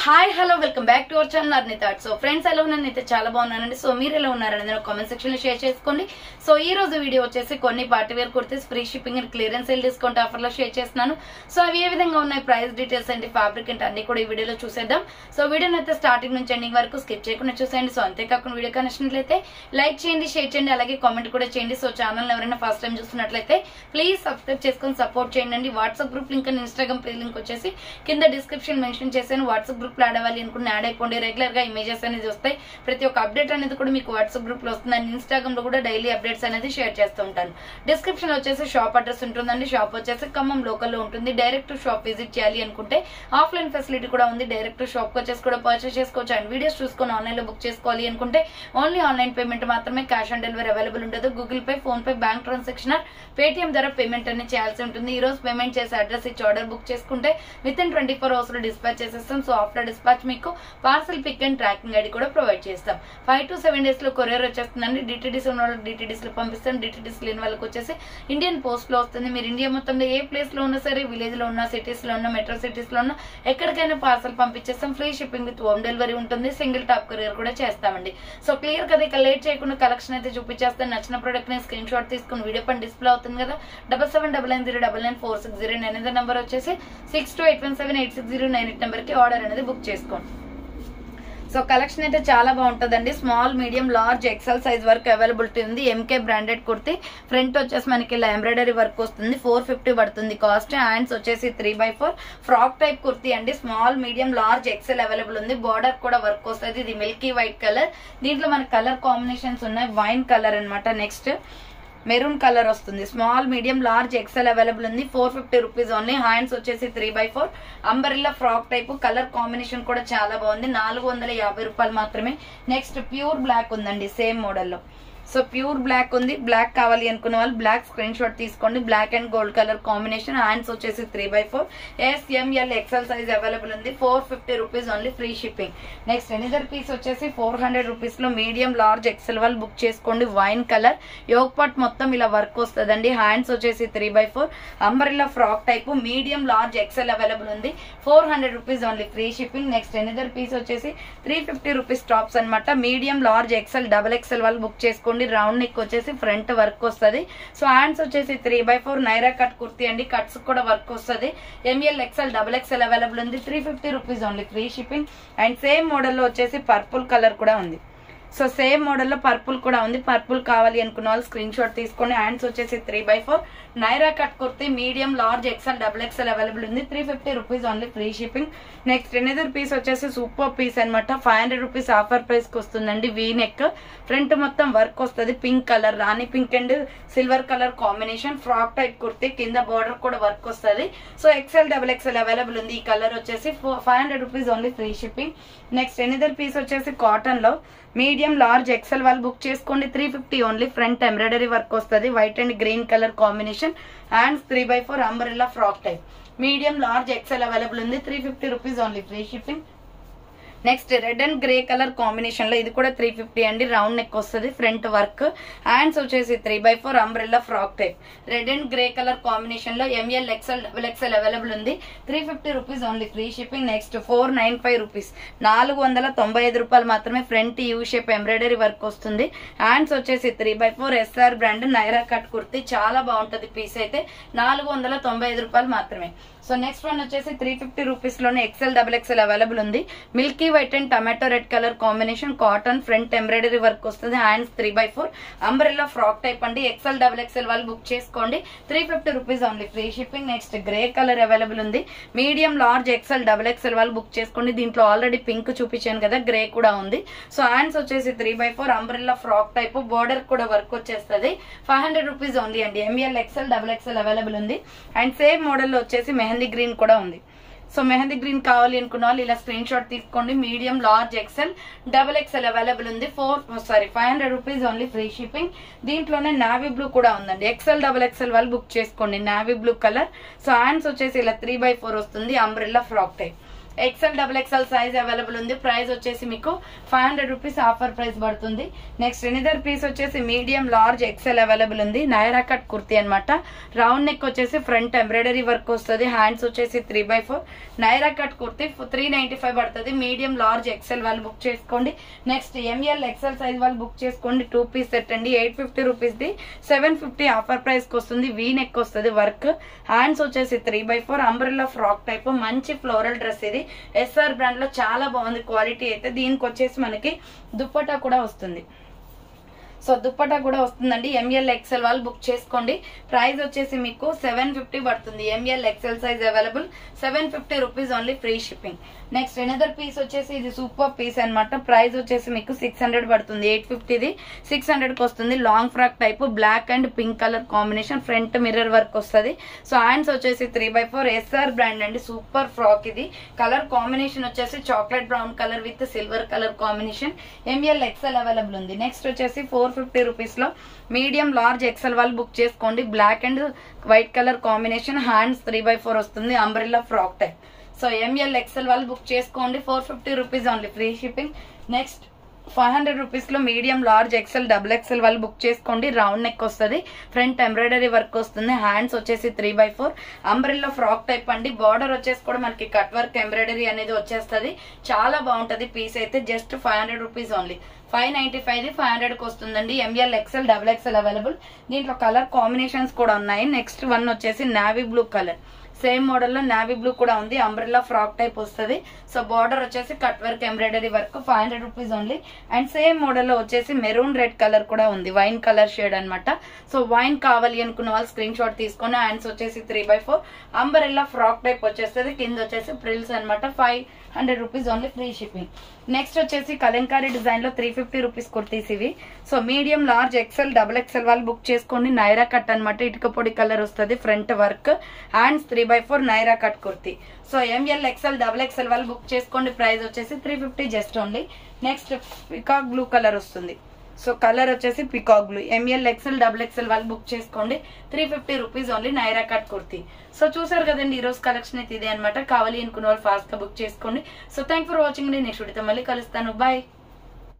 Hi hello welcome back to our channel Arnitha art. So friends ఎలా ఉన్నాను, అయితే చాలా బాగున్నానండి. సో మీరు ఎలా ఉన్నారని కామెంట్ సెక్షన్ లో షేర్ చేసుకోండి. సో ఈ రోజు వీడియో వచ్చేసి కొన్ని party wear kurtis free shipping and clearance sale discount offer లో షేర్ చేస్తున్నాను. సో అవి ఏ విధంగా ఉన్నాయి, ప్రైస్ డీటెయిల్స్ అండి, ఫ్యాబ్రిక్ అంటే అన్ని కూడా ఈ వీడియోలో చూసేద్దాం. సో వీడియోని అయితే స్టార్టింగ్ నుంచి ఎండింగ్ వరకు స్కిప్ చేయకుండా చూసేయండి. సో అంతేకాకుండా వీడియో కనెక్ట్లయితే లైక్ చేయండి, షేర్ చేయండి, అలాగే కామెంట్ కూడా చేయండి. సో ఛానల్ ఎవరైనా ఫస్ట్ టైం చూస్తున్నట్లయితే ప్లీజ్ సబ్స్క్రైబ్ చేసుకొని సపోర్ట్ చేయండి. WhatsApp group link and Instagram page link వచ్చేసి కింద డిస్క్రిప్షన్ మెన్షన్ చేశాను. వాట్సాప్ గ్రూప్ లో యాడ్ అవ్వాలి అనుకుంటే యాడ్ అయిపోండి. రెగ్యులర్ గా ఇమేజెస్ అనేది వస్తాయి, ప్రతి ఒక్క అప్డేట్ అనేది కూడా మీకు వాట్సాప్ గ్రూప్ లో వస్తుంది. అండ్ ఇన్స్టాగ్రామ్ లో కూడా డైలీ అప్డేట్స్ అనేది షేర్ చేస్తూ ఉంటాను. డిస్క్రిప్షన్ లో వచ్చేసి షాప్ అడ్రస్ ఉంటుందండి. షాప్ వచ్చేసి ఖమ్మం లోకల్ లో ఉంటుంది. డైరెక్ట్ షాప్ విజిట్ చేయాలి అనుకుంటే ఆఫ్లైన్ ఫెసిలిటీ కూడా ఉంది. డైరెక్ట్ షాప్ కి వచ్చేసి కూడా పర్చేస్ చేసుకోవచ్చు. అండ్ వీడియోస్ చూసుకొని ఆన్లైన్ లో బుక్ చేసుకోవాలి అనుకుంటే ఓన్లీ ఆన్లైన్ పేమెంట్ మాత్రమే, క్యాష్ ఆన్ డెలివరీ అవైలబుల్ ఉండదు. Google Pay, PhonePe, bank transaction, Paytm ద్వారా పేమెంట్ అనేది చేయాల్సి ఉంటుంది. ఈ రోజు పేమెంట్ చేసి అడ్రస్ ఇచ్చి ఆర్డర్ బుక్ చేసుకుంటే విత్ ఇన్ 24 hours లో డిస్పాచ్ చేసేస్తాం. సో ఆఫ్టర్ డిస్పాచ్ మీకు parcel pick and tracking ID కూడా ప్రొవైడ్ చేస్తాం. 5 to 7 days లో కొరియర్ వచ్చేస్తుందండి. డిటిడిస్ ఉన్న వాళ్ళకి డిటిడిస్ లో పంపిస్తాం. డిటిడిస్ లేని వాళ్ళకి వచ్చేసి ఇండియన్ పోస్ట్ లో వస్తుంది. మీరు ఇండియా మొత్తంలో ఏ ప్లేస్ లో ఉన్నా సరే, విలేజ్ లో ఉన్నా, సిటీస్ లో ఉన్నా, మెట్రో సిటీస్ లో ఉన్నా, ఎక్కడికైనా పార్సల్ పంపించేస్తాం. Free shipping with home delivery ఉంటుంది. సింగిల్ టాప్ కొరియర్ కూడా చేస్తామండి. సో క్లియర్ కదా, ఇక లేట్ చేయకుండా కలెక్షన్ అయితే చూపించేస్తాను. నచ్చిన ప్రొడక్ట్ ని స్క్రీన్ షాట్ తీసుకుని వీడియో పైన డిస్ప్లే అవుతుంది కదా, 7799099460 నెంబర్ వచ్చేసి 6281786098 నెంబర్ కి ఆర్డర్ అనేది బుక్ చేసుకోండి. సో కలెక్షన్ అయితే చాలా బాగుంటుందండి. Small, medium, large, XL size వరకు అవైలబిలిటీ ఉంది. MK branded kurti. ఫ్రంట్ వచ్చేసి మనకి ఇలా ఎంబ్రాయిడరీ వర్క్ వస్తుంది. 450 పడుతుంది కాస్ట్. హ్యాండ్స్ వచ్చేసి 3x4 ఫ్రాక్ టైప్ కుర్తీ అండి. Small, medium, large, XL available ఉంది. బార్డర్ కూడా వర్క్ వస్తుంది. ఇది మిల్కీ వైట్ కలర్. దీంట్లో మన కలర్ కాంబినేషన్స్ ఉన్నాయి. వైన్ కలర్ అనమాట. నెక్స్ట్ మెరూన్ కలర్ వస్తుంది. Small, medium, large, XL available ఉంది. 450 రూపీస్ ఓన్లీ. హ్యాండ్స్ వచ్చేసి 3x4 umbrella frock type. Colour combination కూడా చాలా బాగుంది. 450 రూపాయలు మాత్రమే. నెక్స్ట్ ప్యూర్ బ్లాక్ ఉందండి సేమ్ మోడల్లో. సో ప్యూర్ బ్లాక్ ఉంది. బ్లాక్ కావాలి అనుకున్న వాళ్ళు బ్లాక్ స్క్రీన్ షాట్ తీసుకోండి. Black and gold colour combination. Hands వచ్చేసి 3x4 SML XL size available ఉంది. 450 rupees only, free shipping. Next another piece వచ్చేసి 400 రూపీస్ లో మీడియం, లార్జ్, ఎక్సెల్ వాళ్ళు బుక్ చేసుకోండి. Wine colour. యోగ్ పార్ట్ మొత్తం ఇలా వర్క్ వస్తుందండి. హ్యాండ్స్ వచ్చేసి 3x4 umbrella frock type. Medium, large, XL available ఉంది. 400 rupees only, free shipping. Next another piece వచ్చేసి 350 రూపీస్ టాప్స్ అనమాట. Medium, large, XL, double XL వాళ్ళు బుక్ చేసుకోండి. రౌండ్ నెక్ వచ్చేసి ఫ్రంట్ వర్క్ వస్తుంది. సో హ్యాండ్స్ వచ్చేసి 3x4 నైరా కట్ కుర్తీ అండి. Cuts కూడా వర్క్ వస్తుంది. ML, XL, double XL available ఉంది. 350 rupees only, free shipping. And same మోడల్లో వచ్చేసి పర్పుల్ కలర్ కూడా ఉంది. సో సేమ్ మోడల్లో పర్పుల్ కూడా ఉంది. పర్పుల్ కావాలి అనుకున్న వాళ్ళు స్క్రీన్ షాట్ తీసుకోండి. హ్యాండ్స్ వచ్చేసి 3x4 Naira cut kurti. Medium, large, XL, double XL available ఉంది. 350 rupees only, free shipping. Next another piece వచ్చేసి సూపర్ పీస్ అనమాట. 500 రూపీస్ ఆఫర్ ప్రైస్ కి వస్తుందండి. V neck. ఫ్రంట్ మొత్తం వర్క్ వస్తుంది. Pink colour, rani pink and silver colour combination. Frock type kurti. కింద border కూడా work వస్తుంది. So XL, double XL available ఉంది. ఈ కలర్ వచ్చేసి 500 rupees only, free shipping. Next another piece వచ్చేసి కాటన్ లో మీడియం, లార్జ్, ఎక్సెల్ వాళ్ళు బుక్ చేసుకోండి. 350 ఓన్లీ. ఫ్రంట్ ఎంబ్రాయిడరీ వర్క్ వస్తుంది. White and green colour combination. Hands 3x4 umbrella frock type. Medium, large, XL available ఉంది. 350 rupees only, free shipping. Next red and grey colour combination లో ఇది కూడా 350 అండి. Round neck వస్తుంది. Front work. Hands వచ్చేసి 3x4 umbrella frock type. Red and grey colour combination లో ML, XL, double XL available ఉంది. 350 rupees only, free shipping. Next 495 rupees, 495 రూపాయలు మాత్రమే. Front U shape embroidery work వస్తుంది. హ్యాండ్స్ వచ్చేసి 3x4 SR brand Naira cut kurti. చాలా బాగుంటది piece అయితే. 495 రూపాయలు మాత్రమే. సో నెక్స్ట్ వన్ వచ్చేసి 350 రూపీస్ లోనే XL, డబుల్ ఎక్సెల్ అవైలబుల్ ఉంది. Milky white and tomato red colour combination. Cotton. Front embroidery work వస్తుంది. Hands 3x4 umbrella frock type అండి. XL, డబుల్ ఎక్సెల్ వాళ్ళు బుక్ చేసుకోండి. 350 rupees only, free shipping. Next grey colour available ఉంది. Medium, large, XL, double XL వాళ్ళు book చేసుకోండి. దీంట్లో already pink చూపించాను కదా, గ్రే కూడా ఉంది. సో హ్యాండ్స్ వచ్చేసి 3x4 umbrella frock type. Border కూడా వర్క్ వచ్చేస్తుంది. 500 రూపీస్ ఓన్లీ అండి. ML, XL, double XL available ఉంది. అండ్ సేమ్ మోడల్ వచ్చేసి మెహందీ గ్రీన్ కూడా ఉంది. సో మెహందీ గ్రీన్ కావాలి అనుకున్న వాళ్ళు ఇలా స్క్రీన్ షాట్ తీసుకోండి. Medium, large, XL, double XL available ఉంది. 500 రూపీస్ ఓన్లీ, ఫ్రీ షిప్పింగ్. దీంట్లోనే నావీ బ్లూ కూడా ఉందండి. XL, డబుల్ ఎక్సెల్ వాళ్ళు బుక్ చేసుకోండి. Navy blue colour. So hands వచ్చేసి ఇలా 3x4 వస్తుంది. Umbrella frock type. XL double XL size available ఉంది. ప్రైస్ వచ్చేసి మీకు 500 రూపీస్ ఆఫర్ ప్రైస్ పడుతుంది. నెక్స్ట్ ఎనిదర్ పీస్ వచ్చేసి మీడియం లార్జ్ ఎక్సెల్ అవైలబుల్ ఉంది. నైరా కట్ కుర్తీ అనమాట. రౌండ్ నెక్ వచ్చేసి ఫ్రంట్ ఎంబ్రాయిడరీ వర్క్ వస్తుంది. హ్యాండ్స్ వచ్చేసి 3/4 నైరా కట్ కుర్తీ 395 పడుతుంది. మీడియం లార్జ్ ఎక్సెల్ వాళ్ళు బుక్ చేసుకోండి. నెక్స్ట్ ఎంఎల్ ఎక్సెల్ సైజ్ వాళ్ళు బుక్ చేసుకోండి. 2 పీస్ సెట్ అండి. 850 రూపీస్ ది 750 ఆఫర్ ప్రైస్ కి వస్తుంది. వీ నెక్ వస్తుంది వర్క్. హ్యాండ్స్ వచ్చేసి 3/4 అంబ్రెల్లా ఫ్రాక్ టైప్ మంచి ఫ్లోరల్ డ్రెస్. ఇది ఎస్ఆర్ బ్రాండ్ లో చాలా బాగుంది క్వాలిటీ అయితే. దీనికి వచ్చేసి మనకి దుప్పటా కూడా వస్తుంది. సో దుప్పటా కూడా వస్తుందండి. ఎంఎల్ ఎక్సెల్ వాళ్ళు బుక్ చేసుకోండి. ప్రైస్ వచ్చేసి మీకు 750 పడుతుంది. ML XL size available 750 rupees only free shipping. Next another piece వచ్చేసి ఇది సూపర్ పీస్ అనమాట. ప్రైస్ వచ్చేసి మీకు 600 పడుతుంది. 850ది 600కి వస్తుంది. Long frock type black and pink colour combination. Front mirror work వస్తుంది. సో హ్యాండ్స్ వచ్చేసి 3/4 ఎస్ఆర్ బ్రాండ్ అండి. సూపర్ ఫ్రాక్ ఇది. కలర్ కాంబినేషన్ వచ్చేసి chocolate brown colour with silver colour combination. ML XL available ఉంది. నెక్స్ట్ వచ్చేసి 450 రూపీస్ లో medium large XL వాళ్ళు book చేసుకోండి. Black and white colour combination. Hands 3/4 వస్తుంది. Umbrella frock type. So ML XL వాళ్ళు book చేసుకోండి. 450 rupees only free shipping. Next 500 rupees లో medium large XL double XL వాళ్ళు బుక్ చేసుకోండి. రౌండ్ నెక్ వస్తుంది. Front embroidery work వస్తుంది. Hands వచ్చేసి 3/4 umbrella frock type అండి. బార్డర్ వచ్చేసి కూడా మనకి కట్ వర్క్ ఎంబ్రాయిడరీ అనేది వచ్చేస్తుంది. చాలా బాగుంటది పీస్ అయితే. Just 500 rupees only. 595ది 500కి వస్తుందండి. ML XL double XL available. దీంట్లో కలర్ కాంబినేషన్స్ కూడా ఉన్నాయి. నెక్స్ట్ వన్ వచ్చేసి navy blue colour. Same model లో నావీ బ్లూ కూడా ఉంది. అంబ్రెల్లా ఫ్రాక్ టైప్ వస్తుంది. సో బార్డర్ వచ్చేసి cut work embroidery work. 500 rupees only. And same model లో వచ్చేసి మెరూన్ రెడ్ కలర్ కూడా ఉంది. వైన్ కలర్ షేడ్ అనమాట. సో వైన్ కావాలి అనుకున్న వాళ్ళు స్క్రీన్ షాట్ తీసుకొని. హ్యాండ్స్ వచ్చేసి 3/4 అంబ్రెల్లా ఫ్రాక్ టైప్ వచ్చేస్తుంది. కింద వచ్చేసి ప్రిల్స్ అనమాట. 500 rupees only free shipping. Next వచ్చేసి కలంకారీ డిజైన్ లో 350 రూపీస్ కుర్తీస్ ఇవి. So medium large XL double XL వాళ్ళు బుక్ చేసుకోండి. నైరా కట్ అనమాట. ఇటుక పొడి కలర్ వస్తుంది. Front work. Hands 3/4 Naira cut kurti. So ML XL double XL వాళ్ళు బుక్ చేసుకోండి. ప్రైస్ వచ్చేసి 350 just only. Next peacock blue colour వస్తుంది. సో కలర్ వచ్చేసి peacock blue. ML XL double XL వాళ్ళు బుక్ చేసుకోండి. 350 rupees only Naira cut kurti. So చూసారు కదండి ఈ రోజు కలెక్షన్ అయితే ఇదే అనమాట. కావాలి అనుకున్న వాళ్ళు ఫాస్ట్ గా బుక్ చేసుకోండి. So thank for watching. Next వీడియోతో మళ్ళీ కలుస్తాను. బాయ్.